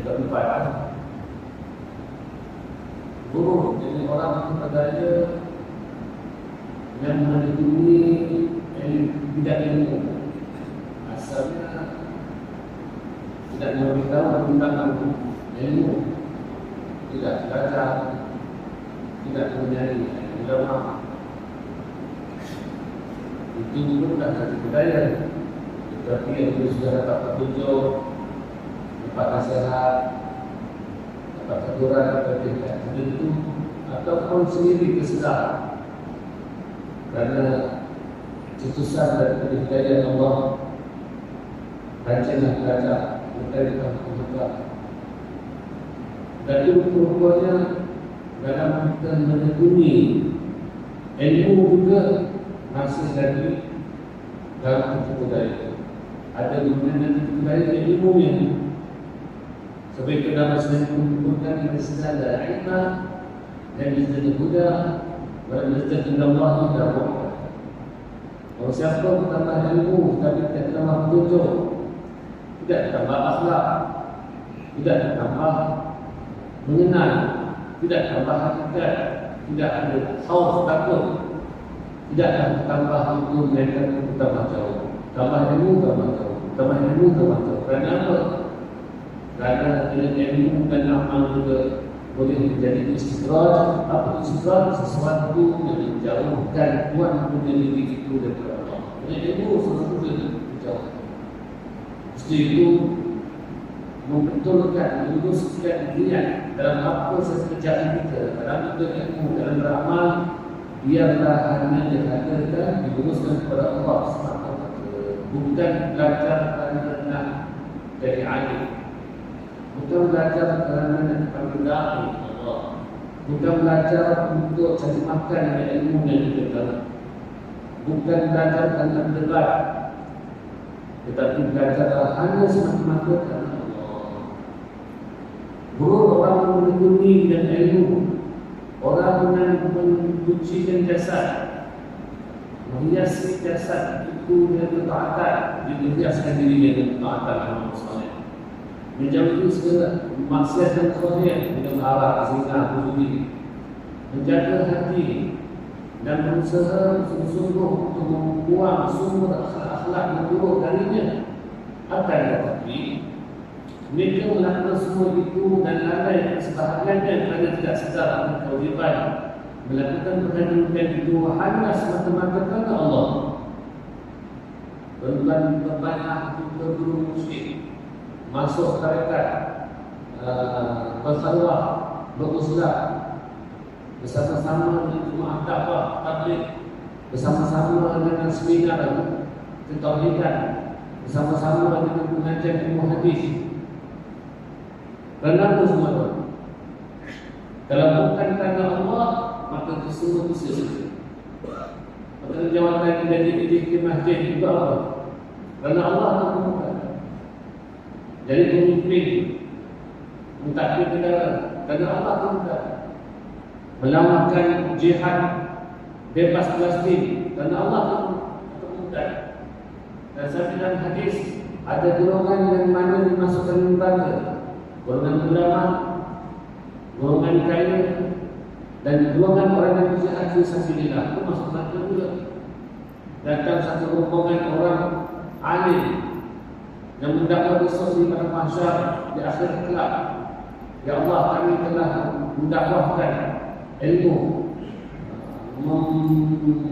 keempat, guru. Jadi orang itu bergaya yang menekuni bidang ilmu. Asalnya tidak memberitahu tentang ilmu, tidak belajar, tidak menyari ulama. Itu pun dah jadi budaya. Tetapi yang sudah dapat petunjuk, dapat nasihat, dapat teguran, dapat itu ataupun sendiri kesedaran. Kerana cetusan dari hidayah Allah, rajinlah belajar, belajar membuka. Dan itu rupanya dalam kita menekuni ilmu juga masih lagi dalam budaya. Ada guna budaya ilmunya. Sebagai dalam sebenarnya menyebutkan kita segala ilmu dan izin Buddha dan izin Allah dan Allah. Kalau siapa bertambah ilmu tapi tidak tambah petunjuk, tidak tambah akhlak, tidak tambah mengenal, tidak tambah hakikat, tidak ada khauf takut, tidak tambah hukum yang tambah jauh, tambah ilmu tambah jauh, tambah ilmu tambah jauh. Kerana apa? Kerana dengan ilmu dan amal juga boleh menjadi istidraj. Apa istidraj? Sesuatu yang menjauhkan tuan punya diri itu daripada Allah. Dengan ilmu sesuatu yang jauh. Mesti itu membetulkan, meluruskan niat dalam apa sekerjaan kita, dalam ilmu, dalam beramal, biarlah hanya dihadirkan, diluruskan kepada Allah SWT. Bukan belajar kerana nak jadi alim, bukan belajar kerana nak dipanggil Allah, bukan belajar untuk cari makan dengan ilmu yang kita, bukan belajar kerana debat, tetapi belajar hanya semata-mata kerana guru. Orang menekuni dan ilmu, orang mencucikan jasad, menghiasi jasad itu dengan ketaatan, menghiaskan diri dengan ketaatan Allah SWT. Menjauhi segala maksiat dan khotbah dengan arak, zina, budi, menjaga hati dan berusaha sungguh-sungguh untuk membuang sumber akhlak yang buruk darinya. Akan tetapi mereka melakukan semua itu dan lalai sebahagiannya kerana tidak sedar akan kewajiban melakukan perkara itu hanya semata-mata kerana Allah. Berbanyak guru musyrik masuk tarekat, bersalawat, berusaha bersama-sama dengan jemaah dakwah, tabligh, bersama-sama dengan seminar ketauhidan, bersama-sama dengan pengajian ilmu hadis. Kerana semua itu, kalau bukan kerana Allah, maka kesemua bisa saja. Maka jawapan yang jadi di masjid itu apa? Kerana Allah akan bukan. Jadi pemimpin mentakbir negara, kerana Allah akan bukan. Melawankan jihad bebas plastik, kerana Allah akan bukan. Dan saya dalam hadis ada golongan yang mana dimasukkan neraka. Golongan ulama, golongan kaya, dan golongan orang yang berjihad fi sabilillah itu masuk neraka juga. Datang satu rombongan orang alim yang mendapat besok di pada mahsyar di akhir kelak. Ya Allah, kami telah mendakwahkan ilmu,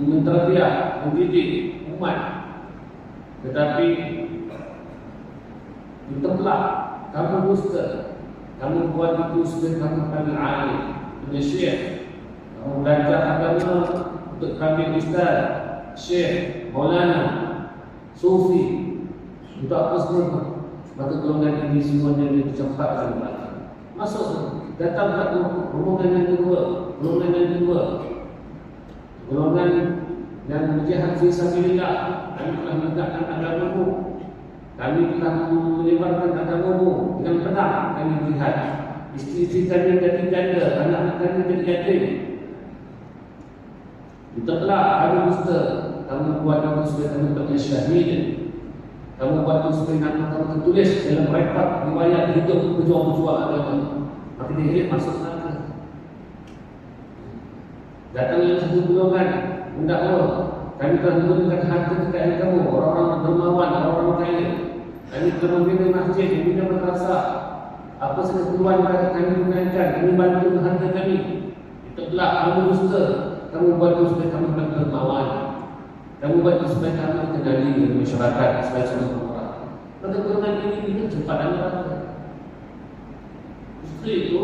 menterbiah, mendidik umat, tetapi ditolak. Kamu dusta, kamu buat itu sebagai kamu panggil alim, punya syekh. Kamu belajar agama untuk kami ustaz, syekh, maulana, sufi, untuk apa semua. Maka golongan ini semuanya dicampakkan masuk. Datang pada rombongan yang kedua, golongan yang kedua, golongan yang berjihad fi sabilillah. Kami telah menegakkan agamamu, kami telah menyebarkan agamamu dengan pedang. Kami berjihad, isteri-isteri kami jadi janda, anak kami jadi yatim. Ditolak, ada dusta, kamu buat kamu sebagai kamu bagi syahid. Kamu buat itu supaya nama kamu tertulis dalam rekod riwayat hidup pejuang-pejuang agama. Maka dia masuk neraka. Datang yang satu golongan, hendak Allah, kami telah memberikan harta kekayaan kamu, orang-orang dermawan, orang-orang kaya. Kami telah membina masjid, membina madrasah. Apa saja keperluan yang kami gunakan, kami bantu harta kami. Itu telah kamu dusta. Kamu buat itu supaya kamu dapat dermawan. Kamu buat itu supaya kamu dikenali di masyarakat, supaya semua orang. Maka golongan ini cepat dan neraka. Justru itu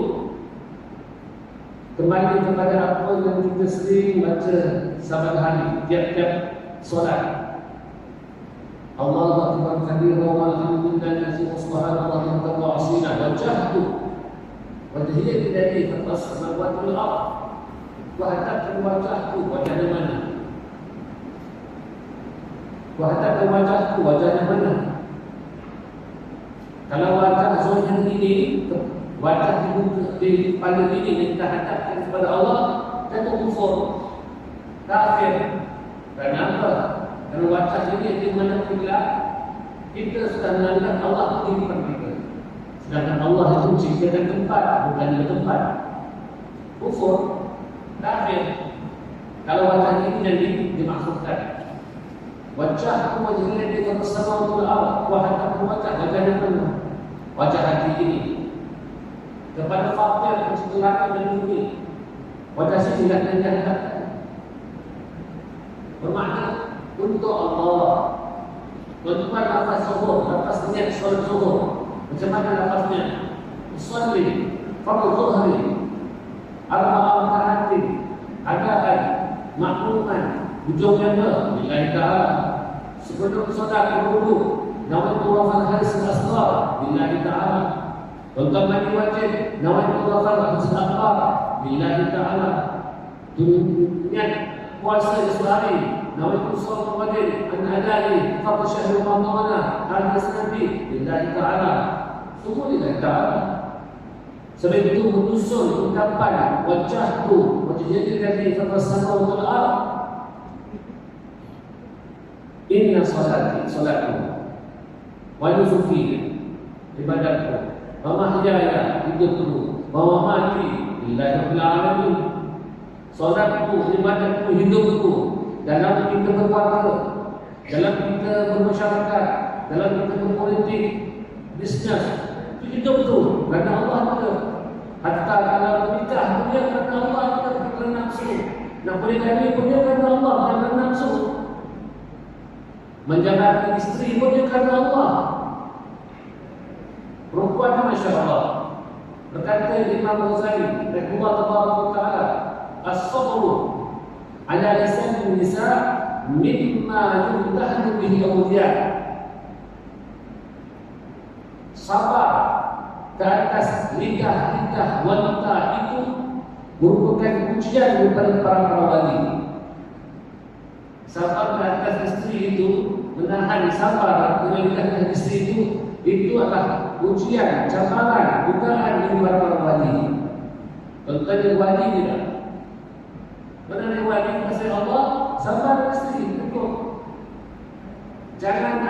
kembali kepada apa yang kita sering baca saban hari, tiap-tiap solat. Allahu Akbar kabira walhamdulillahi subhanallahi wa ta'ala wajhatu wajhiya bidari fatas samawati wal ardh wa hadapkan wajhatu wajahnya mana? Wa hadapkan wajhatu wajahnya mana? Kalau wajah zahir ini, wajah di pada ini yang kita hadapkan kepada Allah, tentu kufur, kafir. Kenapa? Karena wajah ini yang mana bila kita sudah menandang Allah di depan kita. Sedangkan Allah itu menciptakan tempat, bukan di tempat. Kufur, kafir. Kalau wajah ini yang dimaksudkan, wajah itu wajah ini yang bersama untuk Allah. Wajah wajahnya mana? Wajah hati ini. Kepada fakir yang sekelaka dan bumi, wajah sini tidak terlihat. Bermakna untuk Allah. Tuan-tuan nafas zuhur, nafas niat solat zuhur. Macam mana nafasnya? Usalli, fardu zuhri, arba'ah raka'atin, adaan, makluman, ujungnya billahi ta'ala. Sebelum solat berwudu, nawaitu wafal haris al-asghar billahi ta'ala. Tuan-tuan mandi wajib, nawaitu wafal haris al-akbar billahi ta'ala. Niat puasa di sehari, nawaitu shaum Ramadan an adai fardhu syahr Ramadan hadis Nabi billahi ta'ala. Semua lillahi ta'ala. Sebab itu menyusun ungkapan wajah tu, wajah jadi fasana wal ard. Inna salati, salatku, wa nusuki, ibadatku, wa mahyaya, hidupku, wa mamati lillahi rabbil alamin. Salatku, ibadatku, hidupku, dalam kita berkeluarga, dalam kita bermasyarakat, dalam kita berpolitik, bisnes, itu hidup tu kerana Allah kita. Hatta kalau menikah pun dia kerana Allah kita, kerana nafsu. Nak poligami pun dia kerana Allah, kerana nafsu. Menjaga isteri pun dia kerana Allah. Perempuan Masya Allah. Berkata Imam Ghazali, rahimahullah ta'ala, as-sabru ala lisan nisa mimma yumtahanu bihi awliya. Sabar ke atas lidah wanita itu merupakan ujian daripada para wali. Sabar ke atas isteri itu, menahan sabar dengan lidah isteri itu adalah ujian, cabaran, bukaan dari para wali. Tentang wali tidak. Benar wali kasih Allah, sabar isteri cukup. Jangan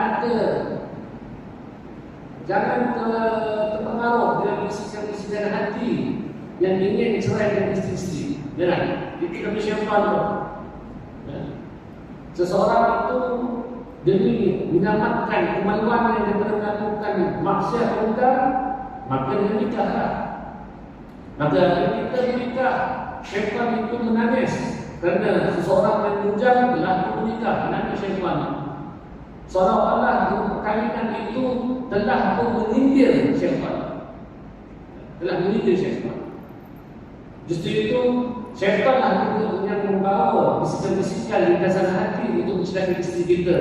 terpengaruh dengan bisikan-bisikan hati yang ingin cerai dengan isteri-isteri. Jangan. Itu kami syaitan. Seseorang itu demi menyelamatkan kemaluannya daripada melakukan maksiat mungkar, maka dia menikahlah. Maka kita menikah, syaitan itu menangis kerana seseorang yang bujang telah menikah, menangis syaitan. Seolah-olah perkahwinan itu telah menyindir syaitan. Telah menyindir syaitan. Justru itu syaitanlah yang membawa bisikan-bisikan di dasar hati untuk mencelakakan isteri kita.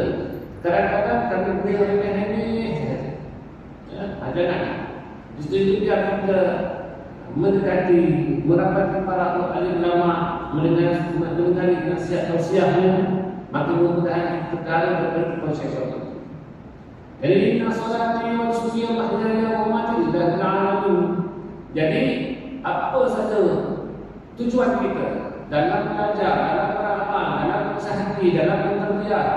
Kadang-kadang kami boleh remeh-remeh. Jangan. Justru itu biar kita mendekati, merapatkan para alim ulama, mendengar nasihat-nasihatnya, maka mudah-mudahan kita dalam berperkara syaitan. Jadi inna salati wa nusuki wa mahyaya wa mamati lillahi alamin. Jadi apa saja tujuan kita dalam belajar, dalam beramal, dalam berusaha hati, dalam bertarbiyah,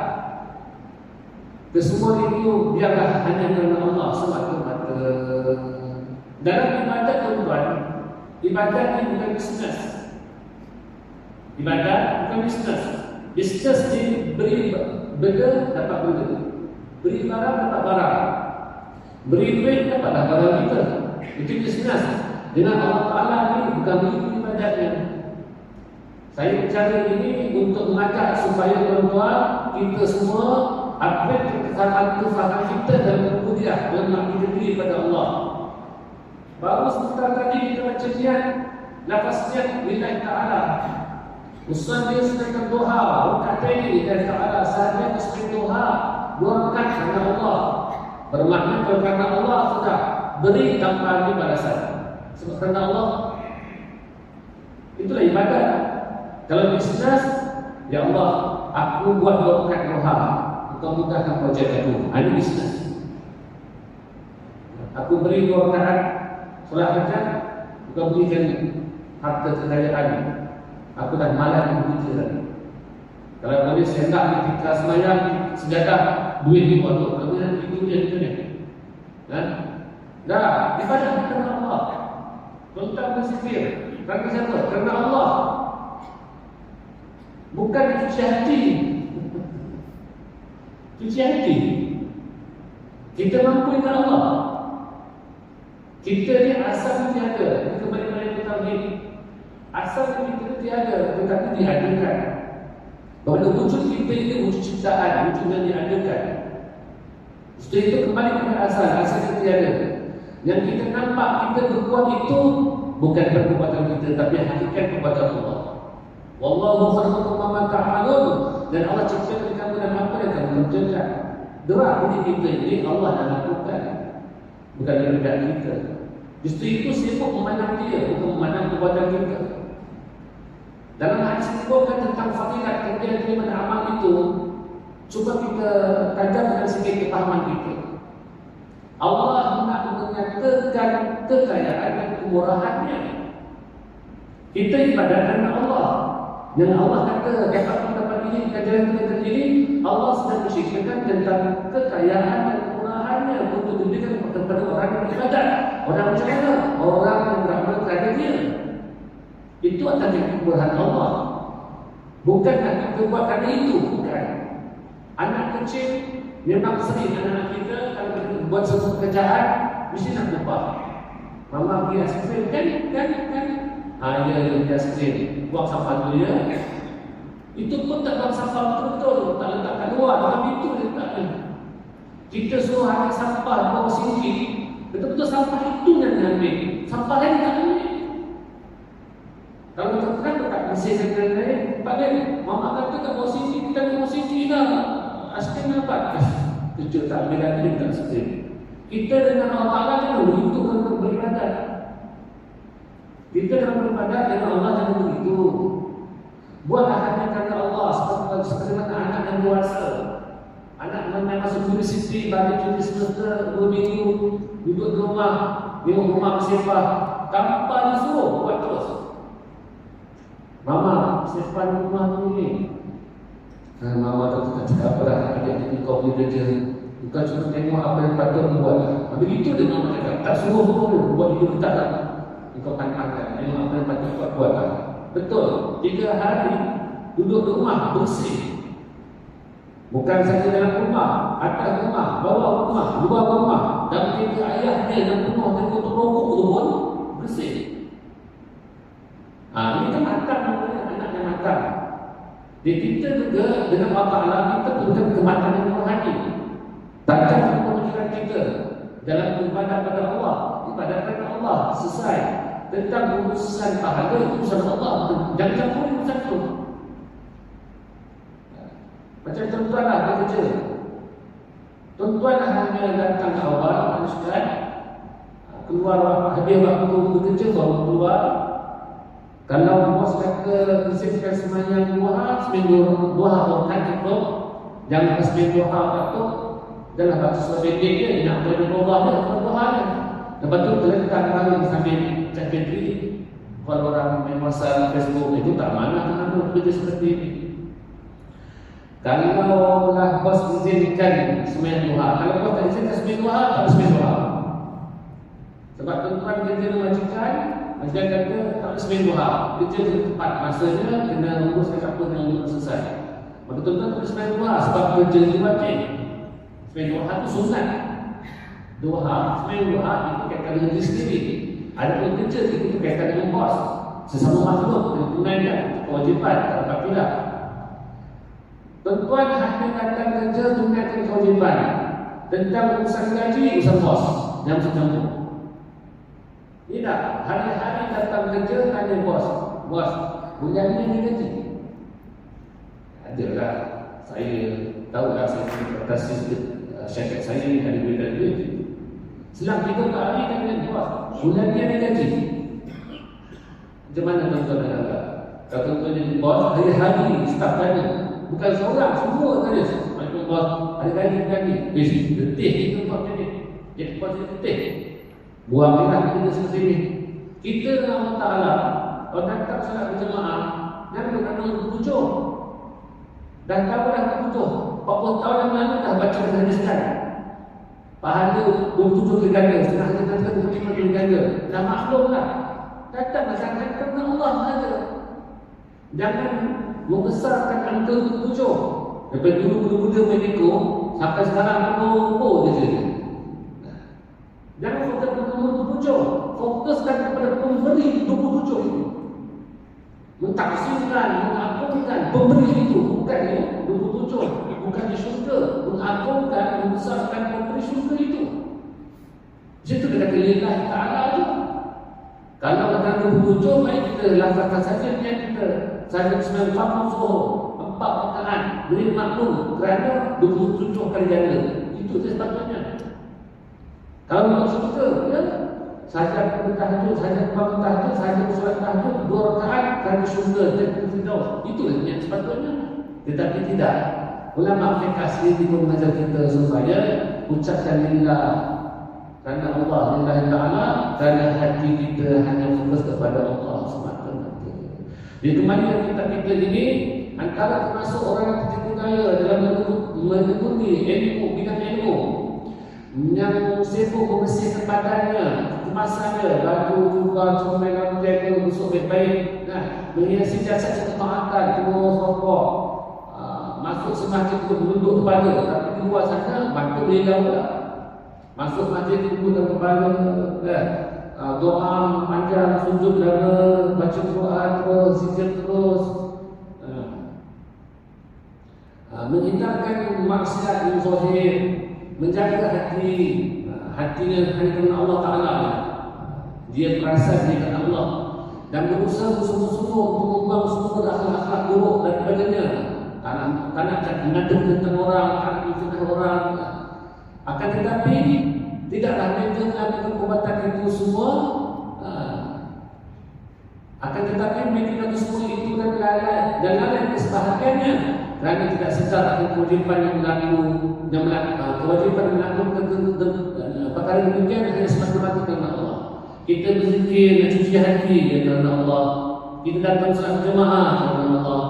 Kesemua itu biarlah hanya kerana Allah semata-mata. Dalam ibadat tuan-tuan, ibadat ini bukan bisnes. Ibadat bukan bisnes. Bisnes ni beri benda dapat benda, beri barang dapat barang, beri duit dapatlah barang kita. Itu bisnes. Dengan Allah Ta'ala ni bukan begitu ibadatnya. Saya bicara ini untuk mengajak supaya tuan-tuan kita semua upgrade kefahaman kita dalam kemudian dalam mengabdi diri kepada Allah. Baru sebentar tadi kita baca niat, lafaz niat lillahi ta'ala. Usaha dia sedang berdoa, berkata ini lillahi ta'ala, sahaja muslim doa, dua rakaat kerana Allah. Bermakna kerana Allah sudah beri tanpa ada balasan. Sebab kerana Allah itulah ibadat. Kalau bisnes, ya Allah, aku buat dua rakaat doa, Kau mudahkan projek aku. Ini bisnes. Aku beri dua rakaat solat hajat, kau berikan harta kekayaan. Aku dah malas bekerja lagi. Kalau boleh saya nak ketika semayang sejadah duit ni buat tu. Kalau itu dia itu ni. Kan? Dah ibadah kerana Allah. Tuan-tuan berfikir kerana siapa? Kerana Allah. Bukan cuci hati. Cuci hati. Kita mampu dengan Allah. Kita ni asal tiada. Ini kembali kepada kita ni. Asal kita tiada, tetapi diadakan. Bahawa wujud kita ini wujud ciptaan, wujud yang diadakan. Setelah itu kembali kepada asal kita tiada. Yang kita nampak kita berbuat itu bukan perbuatan kita, tapi hakikat perbuatan Allah. Wallahu khalaqakum wa ma ta'malun. Dan Allah ciptakan kamu dan apa yang kamu kerjakan. Gerak budi kita ini Allah yang lakukan, bukan daripada kita. Justru itu sibuk memandang dia, bukan memandang perbuatan kita. Dalam hadis disebutkan tentang fadilat kerja daripada amal itu, cuba kita tajam dengan sikit kepahaman kita. Allah nak menyatakan kekayaan dan kemurahannya. Kita ibadat kerana Allah. Yang Allah kata dapat mendapat ini kekayaan ini, Allah sedang menceritakan tentang kekayaan dan kemurahannya untuk diberikan kepada orang yang beribadat. Orang macam mana? Orang yang beramal kepada dia. Itu akan jadi kemurahan Allah. Bukan nak kita buat kerana itu, bukan. Anak kecil memang sering anak kita kalau kita buat sesuatu pekerjaan mesti nak lupa. Mama pergi aiskrim kan? Ya pergi aiskrim. Buang sampah dulu ya. Itu pun tak buang sampah betul-betul, tak letak kat luar, tapi itu letaknya. Kita suruh ambil sampah bawa sini, betul-betul sampah itu yang diambil. Sampah lain tak ambil. Kalau terang dekat mesin dan lain, Pak Len, Mama kata kat bawa sini, kita bawa sini dah. Aiskrim dapat. Tujuh tak ambil lagi tak aiskrim. Kita dengan Allah Ta'ala jangan begitu untuk beribadat. Kita dalam beribadat dengan Allah jangan begitu. Buatlah hanya kerana Allah seperti mana anak yang dewasa. Anak yang masuk universiti, balik cuti semester 2 minggu, duduk di rumah, tengok rumah bersepah, tanpa disuruh buat terus. Mama, bersepah di rumah ni. Mama tak cakap apa dah, adik-adik kau boleh kerja. Bukan cuma tengok apa yang patut buat. Begitu dia mama cakap, tak suruh pun buat itu tak lah. Kau pantangkan, tengok apa yang patut buat lah. Betul, 3 hari duduk di rumah bersih. Bukan saja dalam rumah, atas rumah, bawah rumah, luar rumah, dan ketika ayah dia yang penuh dengan kotor rokok tu pun bersih. Ini kan matang namanya, anak yang matang. Jadi kita juga dengan Allah Ta'ala kita perlukan kematangan yang rohani. Tajam pemikiran kita dalam beribadah pada Allah, ibadah kepada Allah selesai. Tentang urusan pahala, urusan Allah, jangan campur urusan itu. Macam tuan-tuan lah bekerja. Tuan-tuan lah hanya datang awal, Ustaz, keluar habis waktu bekerja baru keluar. Kalau bos kata bersihkan semayang duha, seminggu duha rakaat itu, jangan seminggu duha waktu, jangan baca surah pendek dia, nak berdoa dia, duha dia. Lepas tu terletak lagi sambil cek bateri. Kalau orang main WhatsApp, Facebook itu tak mana kenapa bekerja seperti ini. Kalau lah bos izinkan sembahyang duha, kalau bos tak izinkan sembahyang duha, tak sembahyang duha. Sebab tuan-tuan kerja majikan kata tak sembahyang duha, kerja tepat masanya kena uruskan apa yang belum selesai. Maka tuan-tuan tak sembahyang duha sebab kerja itu wajib. Sembahyang duha itu sunat. Sembahyang duha itu kaitan dengan diri sendiri. Ada pun kerja itu kaitan dengan bos, sesama makhluk, kena tunaikan kewajipan, tak dapat tidak. Tuan-tuan hanya datang kerja tunaikan kewajipan. Tentang urusan gaji, urusan bos, jangan campur. Tidak, hari-hari datang kerja tanya bos, bulan ni dia gaji. Adalah, saya tahulah saya berkata syarikat saya ni ada beda duit. Selang 3 hari tanya bos, bulan ni ada gaji. Macam mana tuan-tuan nak agak? Kalau tuan-tuan jadi bos, hari-hari staf tanya. Bukan seorang, semua tanya. Macam bos, ada gaji. Letih kita buat jadi. Jadi bos dia letih. Buanglah kita selesai ni. Kita dengan Allah Ta'ala, kalau datang salat berjemaah, jangan kena berpujuk. Dan tahulah berpujuk. 40 tahun yang lalu dah baca hadis kan. Pahala 27 kali ganda, setengah kata 25 kali ganda. Dah maklumlah. Datang sangat kerana Allah saja. Jangan membesarkan angka 27. Daripada dulu muda-muda Mexico sampai sekarang nombor je saja. Jangan fokus pada nombor 27. Fokuskan kepada pemberi 27 itu. Mentaksirkan, mengagungkan pemberi itu. Bukan 27. Bukan di syurga. Mengagungkan, membesarkan pemberi syurga itu. Situ kita kata lillahi ta'ala itu. Kalau kata 27, baik kita lafazkan saja niat kita. Saja sembilan faktor suruh 4 rakaat beri maklum kerana 27 kali ganda. Itu sepatutnya. Kalau maksud kita, ya, saja tahajud, saja tahajud, saja solat tahajud 2 rakaat kerana syurga dan firdaus. Itulah niat sepatutnya. Tetapi tidak. Ulama fiqh sendiri pun mengajar kita supaya ucapkan lillah kerana Allah, lillahi ta'ala, kerana hati kita hanya fokus kepada Allah semata. Jadi kembali yang kita ini antara termasuk orang yang tertipu daya dalam menekuni ilmu, bidang ilmu yang sibuk membersihkan badannya, kemasannya, baju, jubah, comel, rambut, busuk baik-baik, menghiasi jasad ketaatan, terus rokok, masuk semasjid itu menunduk kepala, tapi di luar sana bantu beliau pula. Masuk masjid tundukkan kepala, doa panjang, sujud dada, baca Quran terus, zikir terus, menghindarkan maksiat yang zahir, menjaga hatinya hanya kerana Allah Ta'ala. Dia merasa dia kerana Allah dan berusaha bersungguh-sungguh untuk membuang semua akhlak-akhlak buruk daripadanya. Tak nak mengadu tentang orang, tak nak menfitnah orang. Akan tetapi tidaklah mereka melakukan perbuatan itu semua. Akan tetapi mereka semua itu dan lalai kesebahagiannya kerana tidak sedar akan kewajipan yang berlaku, kewajipan melakukan perkara demikian hanya semata-mata kerana Allah. Kita berzikir dan cuci hati kerana Allah. Kita datang salat jemaah kerana Allah.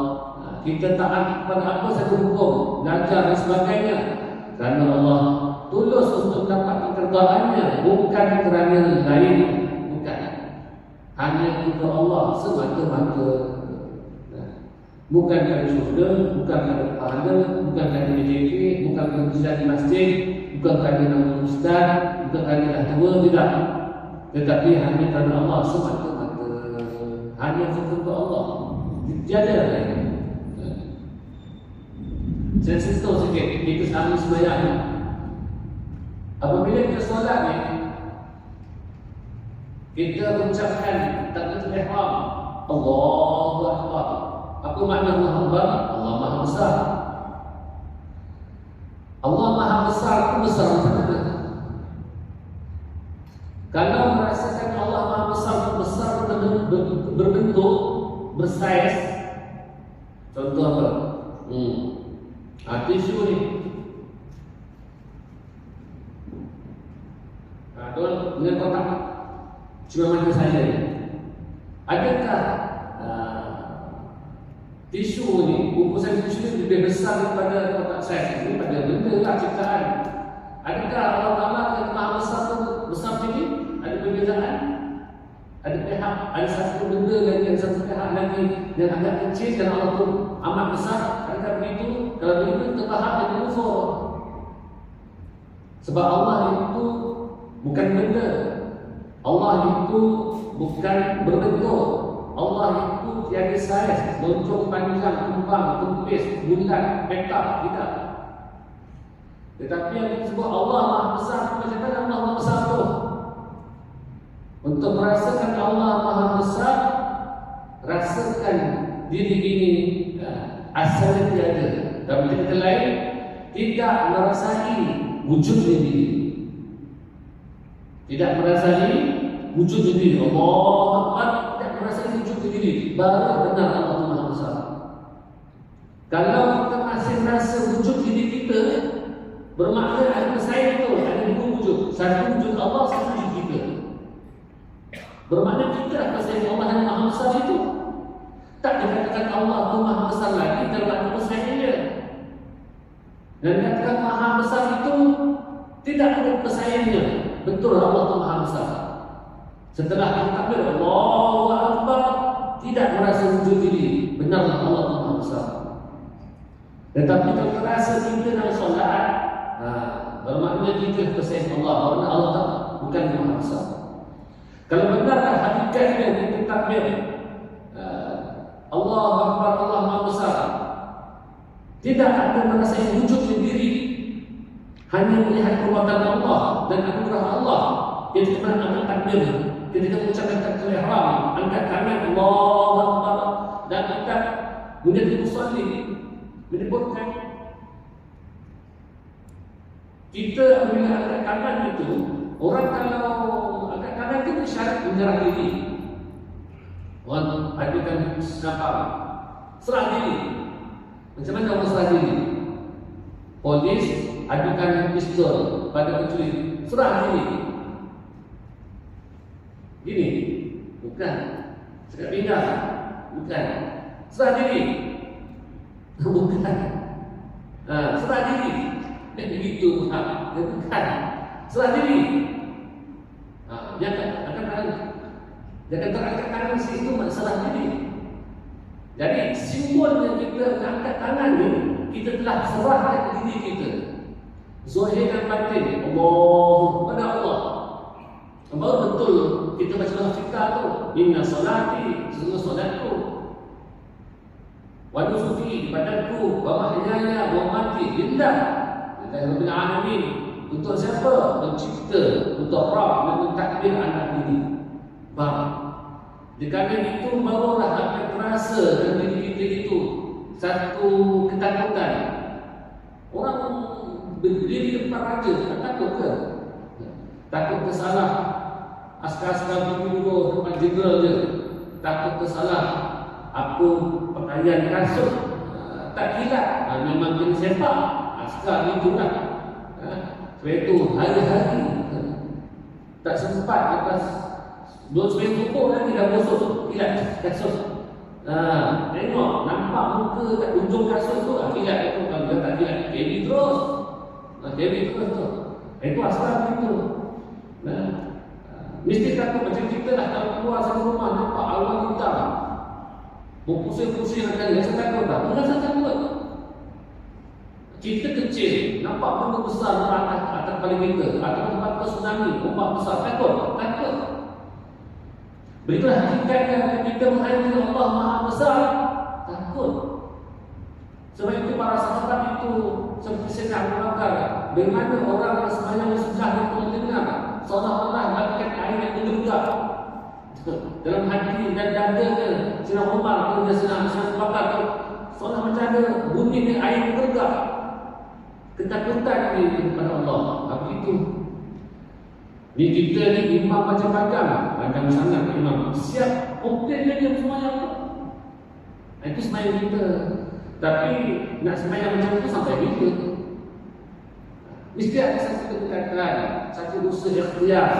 Kita taat kepada apa sahaja hukum, belajar dan sebagainya kerana Allah. Tulus untuk dapat keterbahannya, bukan kerana lain, bukan. Hanya untuk Allah semata-mata. Bukan kerana syurga, bukan kerana pahala, bukan kerana JK, bukan kerana ustaz di masjid, bukan kerana nama ustaz, bukan kerana dah tua, tidak. Tetapi hanya kerana Allah semata-mata. Hanya untuk Allah. Tiada lain. Saya sentuh sikit, itu sama sembahyang. Apabila kita solat ni, kita mengucapkan takbiratul ihram, Allahu Akbar. Apa makna Allahu Akbar? Allah Maha Besar. Allah Maha Besar itu besar macam mana? Kalau merasakan Allah Maha Besar itu besar berbentuk, bersaiz, contoh apa? Tisu ni. Tuan dengan kotak cuma macam saya ni. Adakah Tisu ni, bungkusan tisu ni lebih besar daripada kotak saiz ini pada benda lah ciptaan. Adakah Allah Ta'ala yang maha besar tu besar macam ni? Ada perbezaan? Ada pihak, ada satu benda lagi, ada satu pihak lagi yang agak kecil dan Allah tu amat besar. Adakah begitu? Kalau begitu kita faham jadi kufur. Sebab Allah itu bukan benda, Allah itu bukan berbentuk, Allah itu tiada saiz, loncong, panjang, tumpang, tumpis, bulat, petak, tidak. Tetapi yang disebut Allah Maha Besar, macam mana Allah Maha Besar tu? Untuk merasakan Allah Maha Besar, rasakan diri ini asalnya tiada. Tapi kata lain, tidak merasai wujud diri. Tidak merasai wujud diri. Allah Akbar, tidak merasai wujud diri. Baru benar Allah Maha Besar. Kalau kita masih merasa wujud diri kita, bermakna ada saya itu, ada dua wujud. Satu wujud Allah, satu wujud kita. Bermakna kita apa saya Allah yang Maha Besar itu? Tak dikatakan Allah itu Maha Besar lagi dalam ada pesaingnya. Dan dikatakan Maha Besar itu tidak ada pesaingnya. Betul Allah itu Maha Besar. Setelah kita takbir Allahu Akbar, tidak merasa wujud diri. Benarlah Allah itu Maha Besar. Tetapi kalau terasa kita dalam solat, bermakna kita pesaing Allah. Bermakna Allah tak bukan Maha Besar. Kalau benarlah hakikatnya kita takbir Allah Akbar, Allah Maha Besar, tidak ada merasai wujud sendiri, hanya melihat perbuatan Allah dan anugerah Allah. Kita kena angkat takbir, kita mengucapkan takbir ihram, angkat tangan Allah Akbar dan angkat menjadi musalli, menyebutkan kita apabila angkat tangan itu, orang kalau angkat tangan itu isyarat menyerah diri. Orang adukan kapal, serah diri. Macam mana orang serah diri? Polis adukan pistol pada pencuri, serah diri. Gini, bukan. Sekat pinggang, bukan. Serah diri, bukan. Serah diri, begitu, bukan. Serah diri. Jangan terangkat tangan situ masalah diri. Jadi simbolnya kita angkat tangan ni, kita telah serahkan diri kita. Zahir dan batin, Allah kepada Allah. Baru betul kita baca dalam fikah tu, inna salati, sesungguhnya solatku, wa nusuki, badanku, wa mahyaya, wa mati, lillah, lillahi rabbil alamin. Untuk siapa? Pencipta, untuk Rabb yang mentakdir anak diri. Baru dikatakan itu barulah akan terasa dalam diri kita itu satu ketakutan. Orang berdiri depan raja, tak takut ke? Takut tersalah askar-askar dulu depan jeneral je. Takut tersalah apa pakaian kasut, tak kilap, memang kena sepak askar itu lah. Itu hari-hari tak sempat atas 2 seminggu pun lagi dah bosok kilat kasus. Tengok, nampak muka kat ujung kasus tu, kilat itu. Kalau dia tak kilat, carry terus. Carry terus tu. Itu asal begitu. Mesti takut macam kita lah. Kalau keluar satu rumah, nampak awan hitam, berpusing-pusing akan dia, rasa takut tak? Rasa takut. Kita kecil, nampak benda besar atas kepala kita, atau tempat tsunami, ombak besar, takut? Takut. Begitulah hakikatnya kita menghayati Allah Maha Besar, takut. Sebab itu para sahabat itu seperti Sayyidina Abu Bakar, bagaimana orang yang sembahyang sebelah itu mendengar seolah-olah bagian air yang meledak dalam hati dan dadanya Sayyidina Umar atau Sayyidina Abu Bakar, seolah macam ada bunyi air meledak. Ketakutan ini kepada Allah. Begitu. Ni kita ni imam macam-macam, pandang sangat imam siap okey dia semuanya. Itu sembahyang kita. Tapi nak sembahyang macam tu sampai bila? Mesti ada satu kedekatan, satu usaha ikhtiar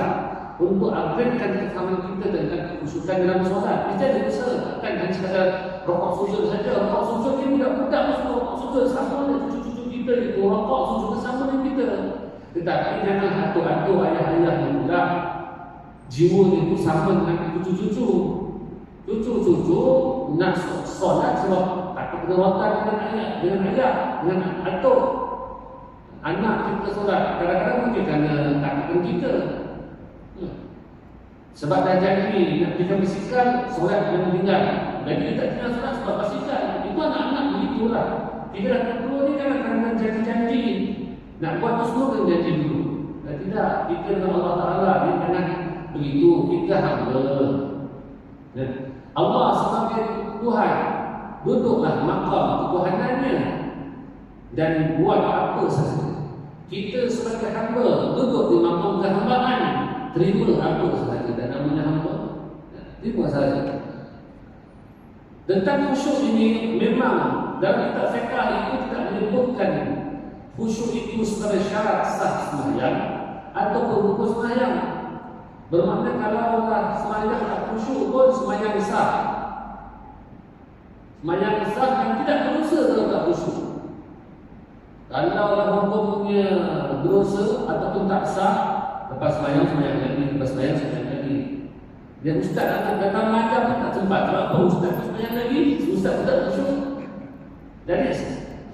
untuk upgradekan kefahaman kita dengan kekhusyukan. kekhusyukan dalam solat. Kita ada usaha, bukan hanya sekadar rokok sujud saja. Rokok sujud ni budak-budak masuk rokok sujud sama dengan cucu-cucu kita itu. Rokok sujud sama dengan kita. Tetapi jangan atur-atur ayah-ayah yang pula jiwa itu sama dengan cucu-cucu. Cucu-cucu nak solat sebab takut kena rotan dengan ayah, dengan atuk. Anak kita solat kadang-kadang mungkin kerana takutkan kita. Sebab dah jadi nak kita bersikap solat yang tinggal. Jadi kita tinggal solat sebab bersikap. Itu anak-anak begitulah. Kita dah tua ni kadang-kadang janji-janji nak buat tu semua kena janji dulu. Dan tidak, kita dengan Allah Ta'ala ni jangan begitu. Kita hamba. Allah sebagai Tuhan duduklah makam ketuhanannya dan buat apa saja. Kita sebagai hamba duduk di makam kehambaan, terima apa sahaja dan namanya hamba, terima sahaja. Tentang khusyuk ini memang dalam kitab fiqh itu tidak menyebutkan khusyuk itu sebagai syarat sah sembahyang ataupun rukun sembahyang. Bermakna kalau Allah sembahyang tak khusyuk pun sembahyang sah. Sembahyang sah dan tidak berdosa kalau tak khusyuk. Kalau Allah hukumnya berdosa ataupun tak sah, lepas sembahyang lagi, lepas sembahyang lagi. Dia ustaz nak datang mengajar pun tak sempat. Kalau ustaz sembahyang lagi, ustaz tak khusyuk. Jadi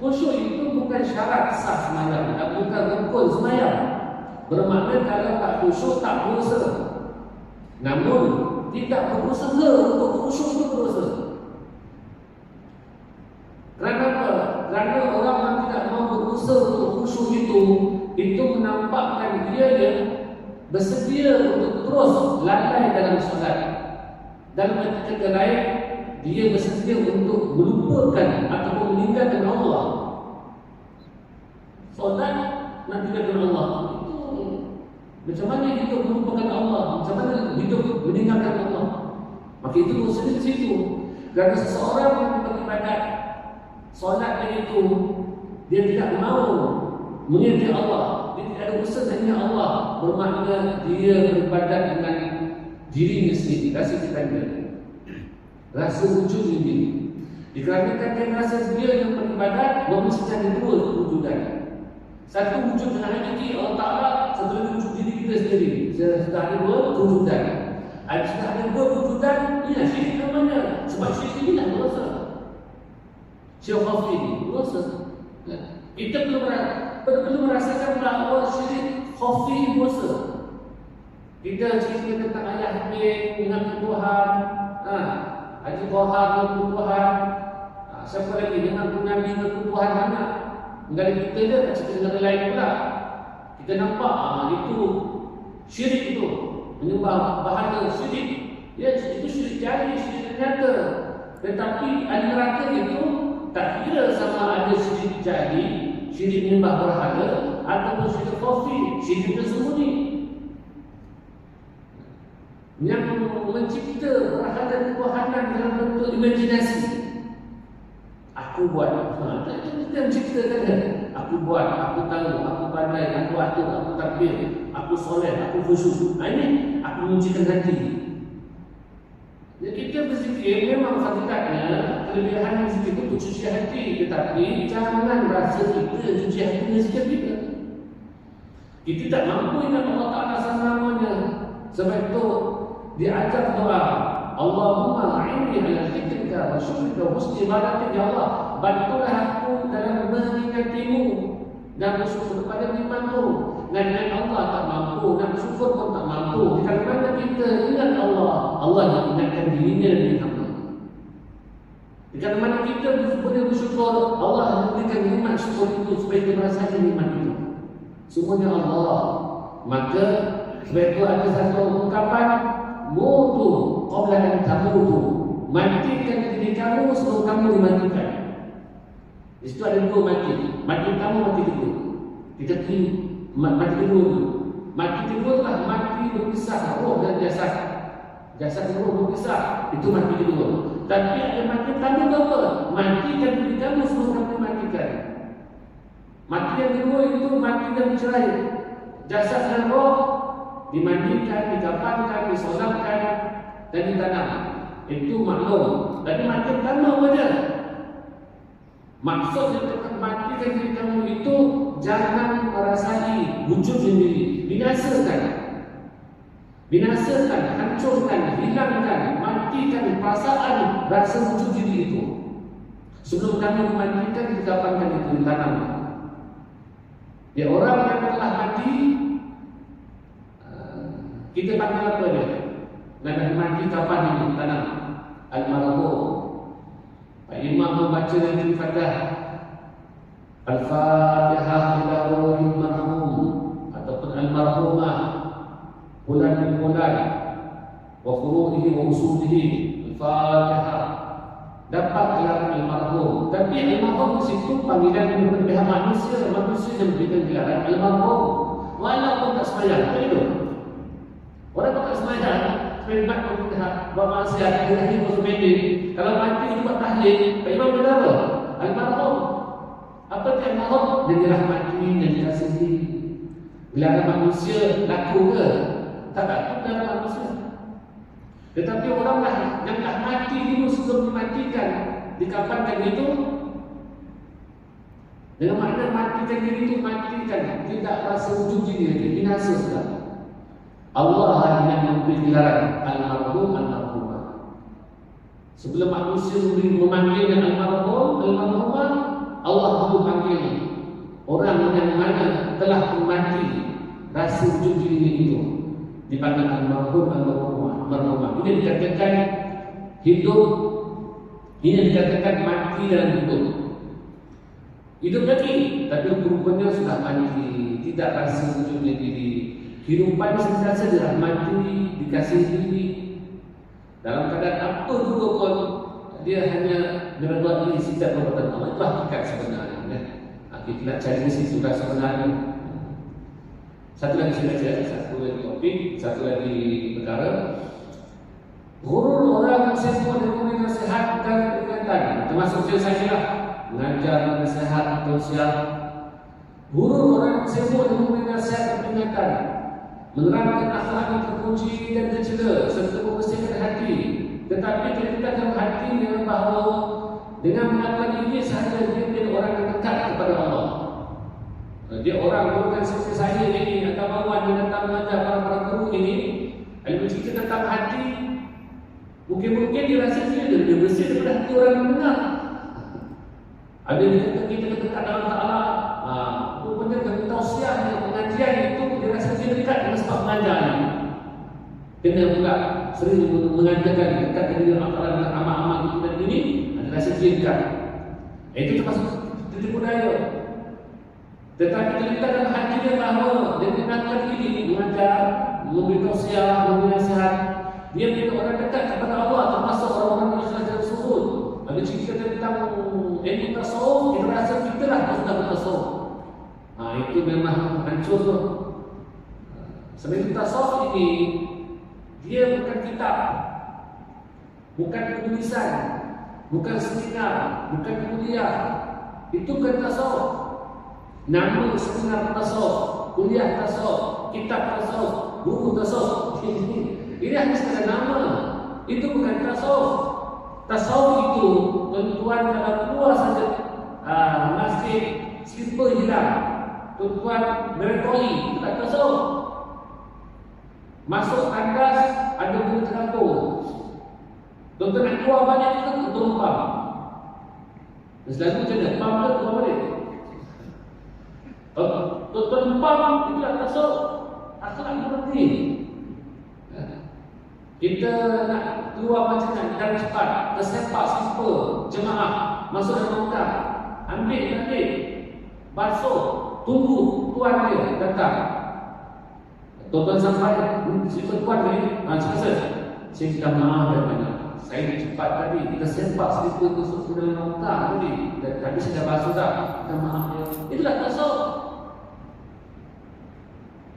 khusyuk itu bukan syarat sah sembahyang, bukan rukun sembahyang. Bermakna kalau tak khusyuk tak berdosa. Namun tidak berusaha untuk khusyuk itu berdosa. Kerana apa? Kerana orang yang tidak mahu berusaha untuk khusyuk itu menampakkan dia yang bersedia untuk terus lalai dalam solat. Dalam kata lain, dia bersedia untuk melupakan ataupun meninggalkan Allah. Solat nak tinggalkan Allah. Macam mana hidup melupakan Allah? Macam mana hidup meninggalkan Allah? Maka itu dosa di situ. Kerana seseorang yang beribadat solat itu dia tidak mahu mengerti Allah, dia tidak ada usaha hanya Allah, bermakna dia beribadat dengan dirinya sendiri, rasa kita rasa wujud ini. Dikarenakan dia rasa dia yang beribadat, mesti ada dua wujudan. Satu wujud dengan hakiki Allah Ta'ala, satu lagi wujud diri kita sendiri. Sudah ada dua wujudan. Sudah ada dua wujudan, ini syirik namanya. Sebab syirik ini tak berdosa. Syirik khafi ini berdosa. Kita perlu merasakan bahawa syirik khafi berdosa. Kita cerita tentang ayah Habib dengan Tuhan, Haji Tuhan dengan Tuhan, siapa lagi dengan Nabi dengan Tuhan anak. Enggak kita je tak cerita dengan lain pula. Kita nampak itu syirik itu, menyembah bahala syirik. Ya, itu syirik jadi, syirik nyata. Tetapi ahli neraka itu tak kira sama ada syirik jadi, syirik menyembah berhala ataupun syirik khafi, syirik tersembunyi. Yang mencipta berhala ketuhanan dalam bentuk imajinasi. Aku buat, itu kita menciptakan kan? Aku buat, aku tahu, aku pandai, aku atur, aku takbir, aku soleh, aku khusyuk. Ini aku menciptakan hati. Jadi kita berzikir memang hakikatnya kelebihan berzikir itu cuci hati, tetapi jangan rasa kita cuci hati dengan zikir kita. Kita tak mampu ingat Allah Ta'ala sama-namanya. Sebab itu diajar doa, Allahumma a'inni ala zikrika wa syukrika wa husni ibadatik. Ya Allah, bantulah aku dalam mengingatimu dan bersyukur kepada nikmatmu. Dan Allah tak mampu, dan bersyukur pun tak mampu. Jika mana kita ingat Allah, Allah yang ingatkan dirinya dan nikmatnya. Jika mana kita boleh bersyukur, Allah yang memberikan nikmat syukur itu supaya kita merasakan nikmat itu. Semuanya Allah. Maka sebab itu ada satu ungkapan, mutu qabla an tamutu, matikan diri kamu sebelum kamu dimatikan. Di situ ada dua mati. Mati kamu, mati kedua. Kita mati kedua itu. Mati kedua adalah mati berpisah roh dan jasad. Jasad dan roh berpisah, itu mati kedua. Tapi ada mati pertama apa? Matikan diri kamu sebelum kamu dimatikan. Mati yang kedua itu mati dan bercerai. Jasad dan roh dimandikan, dikapankan, disolatkan, dan ditanam. Itu maklum. Tapi mati tanam saja. Maksud yang matikan diri kamu itu jangan merasai wujud sendiri. Binasakan. Binasakan, hancurkan, hilangkan, matikan perasaan rasa wujud diri itu. Sebelum kami mematikan, kita kapankan itu ditanam. Ya, orang yang telah mati, kita panggil apa dia? Nak mati kapan ini tanam? Al-marhum. Pak Imam membaca nanti Fatihah. Al-Fatihah ila ruhil marhum ataupun al-marhumah, bulan bin bulan, wa furu'ihi wa usulihi. Al-Fatihah. Dapat gelaran al-marhum. Tapi al-marhum di situ panggilan yang berbeda manusia yang memberikan gelaran al-marhum. Walaupun tak sembahyang, apa itu? Orang tak sembahyang, sebab kita buat maksiat, berakhir masuk pendek. Kalau mati buat tahlil, Pak Imam benar apa? Al-marhum. Apa itu al-marhum? Dia dirahmati dan dikasihi. Gelaran manusia laku ke? Tak laku gelaran manusia. Tetapi orang yang dah mati dulu sebelum dimatikan, dikafankan itu dengan makna matikan diri itu, matikan, tidak rasa wujud diri lagi, binasa sudah. Allah yang memberi gelaran al-marhum, al-marhumah. Sebelum manusia memanggil al-marhum, al-marhumah, Allah dulu panggil orang yang mana telah mati rasa wujud diri itu, dipanggil al-marhum, al-marhumah. Ini dikatakan hidup, ini dikatakan mati dan hidup. Hidup lagi, tapi rupanya sudah mati, tidak rasa wujud diri. Kehidupan sentiasa dirahmati, dikasihi. Dalam keadaan apa juga pun, dia hanya berbuat ini setiap perbuatan Allah. Itu hakikat sebenarnya. Kita nak cari di situ sebenarnya. Satu lagi saya baca, satu lagi topik, satu lagi perkara. Guru orang yang sibuk dengan memberi nasihat dan peringatan, termasuk saya lah, mengajar nasihat tausiah. Guru orang yang sibuk dengan memberi nasihat dan peringatan, menerangkan akhlak yang terpuji dan tercela serta membersihkan hati. Tetapi kita dalam hati dengan bahawa dengan melakukan ini sahaja dia menjadi orang yang dekat kepada Allah. Dia orang bukan seperti saya ini, atau kawan yang datang mengajar para guru ini, kalau cerita tentang hati, mungkin dia rasa dia lebih bersih daripada hati orang yang benar. Ada yang kata kita dekat dengan Allah. Rupanya kami tausiah yang pengajian itu dia rasa dia dekat dengan sebab mengajar ini. Kena pula sering mengajarkan dekat dengan Allah dengan amal-amal itu dan ini, ada rasa dia dekat. Itu termasuk tipu daya. Tetapi kita dalam hati dia bahawa dia mengatakan ini mengajar, memberi tausiah, memberi nasihat, dia menjadi orang dekat kepada Allah, termasuk orang-orang yang ikhlas dan suhud. Ada cerita tentang ilmu tasawuf, kita rasa kita lah yang sudah bertasawuf. Itu memang hancur tu. Sebenarnya tasawuf ini, dia bukan kitab, bukan penulisan, bukan seminar, bukan kuliah. Itu bukan tasawuf. Nama seminar tasawuf, kuliah tasawuf, kitab tasawuf, buku tasawuf. Ini hanya sekadar nama. Itu bukan tasawuf. Tasawuf itu tuan-tuan kalau keluar saja masjid slipper hilang, tuan-tuan meretoi, itu tak tasawuf. Masuk tandas ada bunyi teratur. Tuan-tuan nak keluar banyak itu tumpang. Dan selalu macam mana? Pam ke keluar balik? Tuan-tuan pam itu tak tasawuf. Akhlak berhenti. Kita nak keluar macam mana dan cepat, tersepak slipper jemaah masuk dalam hotel, ambil, basuh, tunggu tuan dia datang. Tuan-tuan sampai slipper tuan ni, saya minta maaf dan banyak. Saya cepat tadi, kita sempak slipper tu masuk dalam hotel tadi. Tadi saya dah basuh dah, minta maaf dia. Itulah tasawuf.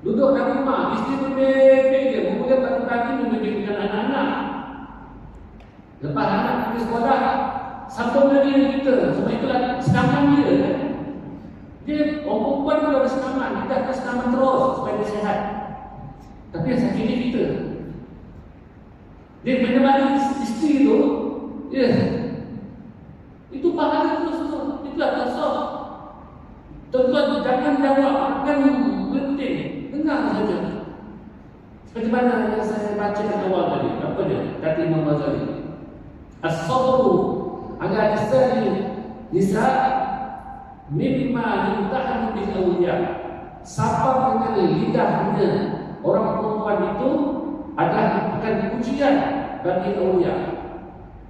Duduk dalam rumah, isteri berbebek dia, kemudian pagi-pagi membimbingkan anak-anak. Lepas anak pergi sekolah, sambung lagi dengan kita. Sebab itulah senaman dia kan. Dia orang perempuan kalau ada senaman, kita akan senaman terus supaya dia sihat. Tapi yang sakit ni kita. Dia menemani isteri tu, ya, itu pahala terus tu, itulah tasawuf. Tuan-tuan jangan jawab, akan berhenti, dengar saja. Seperti mana yang saya baca di awal tadi, apa dia? Kata Imam Ghazali, as-sabru ala lisani nisa mimma yumtahan bil awliya. Sabar dengan lidahnya orang perempuan itu adalah bukan ujian bagi awliya.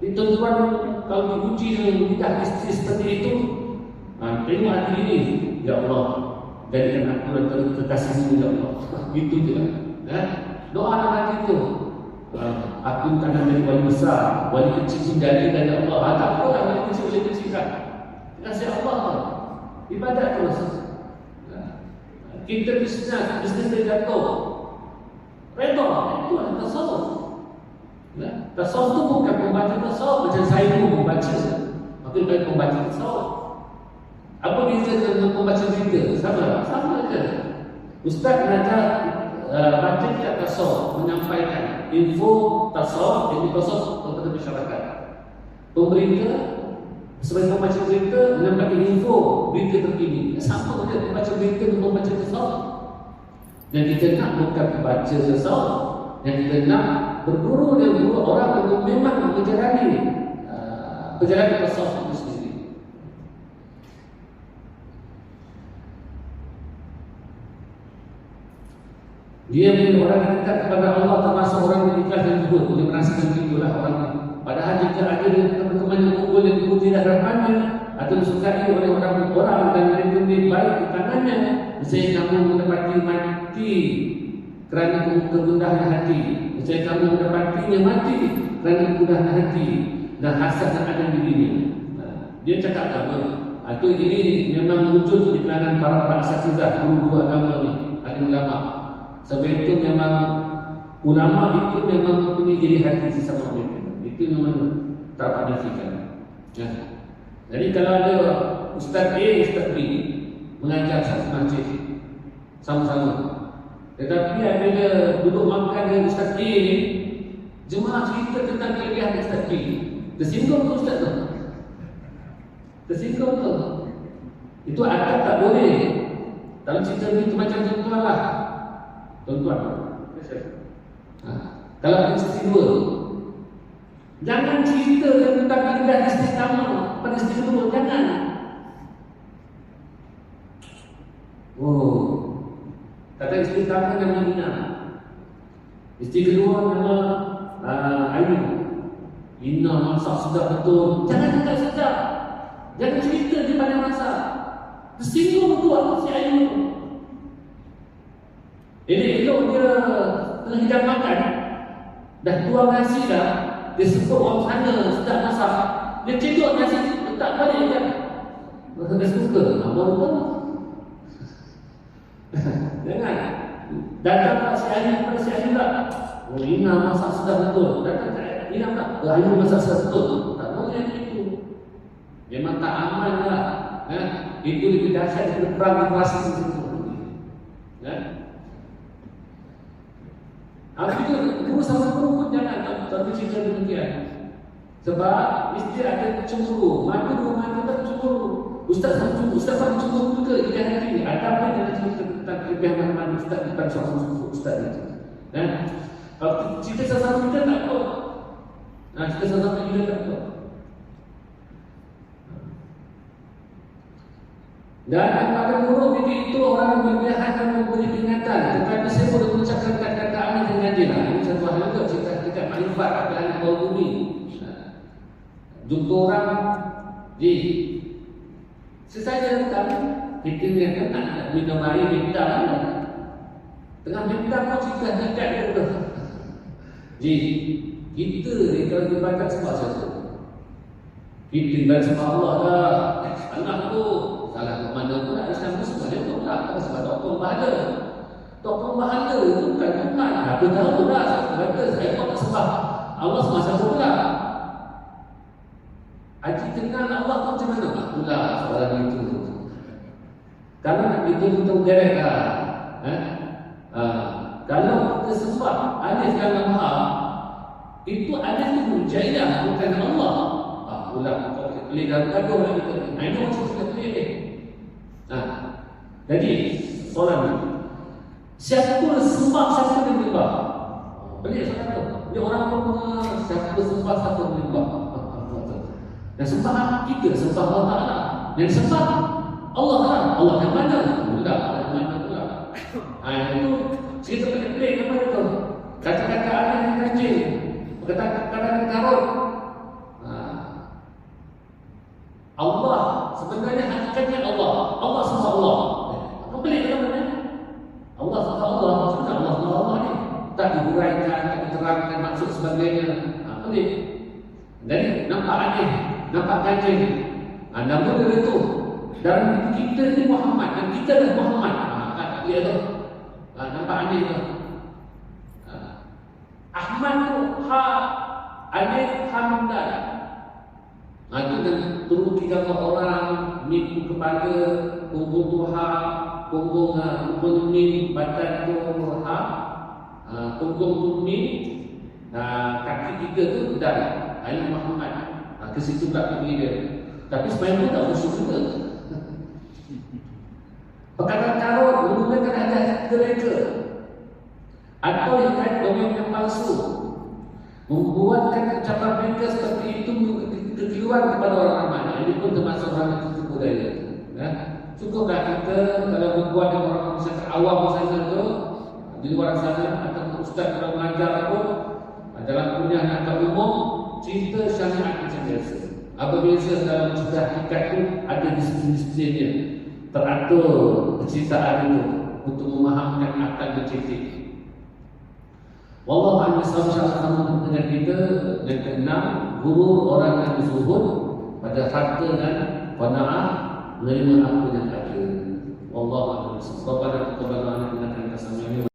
Tuan-tuan kalau diuji dengan lidah istri seperti itu, tengok hati ini, ya Allah, jadikan aku dan kekasihmu, ya Allah. Itu je lah. Doa nanti itu, aku tak nak jadi wali besar, wali kecil jadi dan ya Allah. Tak apa lah wali kecil kan. Kasih Allah, ibadat terus. Kita bisnes terjatuh, redha, itu adalah tasawuf. Tasawuf itu bukan membaca tasawuf macam saya pun membaca. Maka kita membaca tasawuf. Apa beza dengan membaca berita? Sama saja. Ustaz belajar baca kitab tasawuf, menyampaikan info tasawuf yang tasawuf kepada masyarakat. Pemerintah sebagai pembaca berita menyampaikan info berita terkini. Sama saja membaca berita dengan membaca tasawuf. Yang kita nak bukan membaca tasawuf, yang kita nak berguru dan guru orang yang memang menjalani perjalanan tasawuf itu sendiri. Dia menjadi orang yang dekat kepada Allah, termasuk orang yang ikhlas dan jujur. Dia merasakan itulah orang ini. Padahal jika ada teman-teman yang kumpul dan dipuji harapannya atau disukai oleh orang-orang dan mereka baik di tangannya, misalnya kamu mendapati mati kerana kegundahan hati, misalnya kamu mendapatinya mati kerana kegundahan hati dan hasad yang ada di dirinya. Dia cakap apa? Itu ini memang wujud di kalangan para asatidzah guru-guru agama ni, alim ulama. Sebab itu memang ulama itu memang mempunyai iri hati sesama mereka. Itu memang tak nafikan. Ya. Jadi kalau ada Ustaz A, Ustaz B mengajar satu masjid sama-sama, tetapi apabila duduk makan dengan Ustaz A ni, jemaah cerita tentang kelebihan Ustaz B, tersinggung tu Ustaz tu. Tersinggung tu. Itu adab tak boleh. Dalam cerita ni macam tuan-tuan lah. Tuan-tuan, kalau ada isteri dua, jangan cerita tentang kelebihan isteri pertama pada isteri kedua, jangan. Kata isteri pertama nama Nina, isteri kedua nama Ayu. Nina masak sedap betul. Jangan cakap sedap. Jangan cerita dia pandai masak. Tersinggung tu apa si Ayu. Ini elok dia tengah hidang makan, dah tuang nasi dah, dia sebut orang sana sedap masak, dia cedok nasi letak balik kan. Dia suka, baru tahu. Jangan datang tak si Ayu kepada si Ayu tak? Oh, Ina masak sedap betul. Datang tak Ina tak? Ayu masak sedap betul. Tak boleh itu. Memang tak aman lah. Itu lebih dahsyat daripada perang inflasi itu. Itu guru sama guru pun jangan tapi cerita demikian. Sebab mesti ada cemburu. Maka rumah kita cemburu. Ustaz sama cemburu, Ustaz sama cemburu juga ide hati. Ada apa yang cerita tentang kelebihan mana Ustaz depan seorang Ustaz itu. Kalau cerita sesama kita tak tahu. Cerita sesama kita tak tahu. Dan pada buruk itu orang berpihak akan memberi peringatan. Tetapi saya boleh mengucapkan kata-kata aneh dengan dia. Ini satu hal juga cerita dekat manfaat pada anak bawah bumi. Jumpa orang di sesaja datang, kita ni kan nak minum air bintang. Tengah bintang pun cerita dekat dia. Jadi kita ni kalau dibaca sebab sesuatu, kita ibadat sebab Allah dah. Anak tu salah ke mana pula Islam tu sebab dia tolak sebab tokong bahala. Tokong bahala itu bukan Tuhan. Aku tahu dah kata saya pun tak sebab Allah semasa pula. Haji kenal Allah tu macam mana? Pula soalan itu. Kalau nak betul-betul direct lah. Kalau kita sebab Alif dan Lam, Itu ada tu berjaya bukan Allah. Ulang klik dalam gaduh lagi tu. Ini macam kita klik ni. Jadi soalan ni, siapa sembah, siapa yang menyembah? Pelik soalan tu. Dia orang pun siapa sembah, siapa menyembah. Dan sembah kita sembah Allah Taala. Dan sembah Allah Taala. Allah yang mana? Allah yang mana pula. Itu cerita pelik-pelik kepada tu. Kata-kata ada yang kancing, kata-kata yang karut. Allah sebenarnya hakikatnya Allah. Allah sembah Allah. Apa pelik namanya? Allah sembah Allah. Maksudnya Allah sembah Allah ni tak diuraikan, tak diterangkan maksud sebagainya. Pelik. Jadi nampak aneh, nampak kancing. Namun dia tu dalam kita ni Muhammad dan kita adalah Muhammad. Dia tu nampak aneh tu. Ahmad tu Alif Hamdan. Itu dan turun 3 orang, mim kepada punggung tuha, punggung mim, badan tu punggung tu mim, kaki 3 tu dan Alif Muhammad. Ke situ pula pergi dia. Tapi sebenarnya pun tak khusus juga. Perkataan karut menggunakan adat mereka atau yang palsu, membuatkan ucapan mereka seperti itu kekeliruan kepada orang ramai. Ini pun termasuk orang yang tipu daya. Cukuplah kita kalau membuat dengan orang misalkan awam saja tu di luar sana atau ustaz kalau mengajar pun dalam kuliah atau umum cerita syariat macam biasa. Apabila dalam cerita hakikat tu ada disiplin-disiplinnya, teratur penceritaan itu untuk memahamkan akal dan titik. Wallahu a'lam bishawab. Dengan kita yang keenam, guru orang yang zuhud pada harta dan qanaah, menerima apa yang ada. Wallahu a'lam bishawab. Rabbana taqabbal minna innaka antas samiul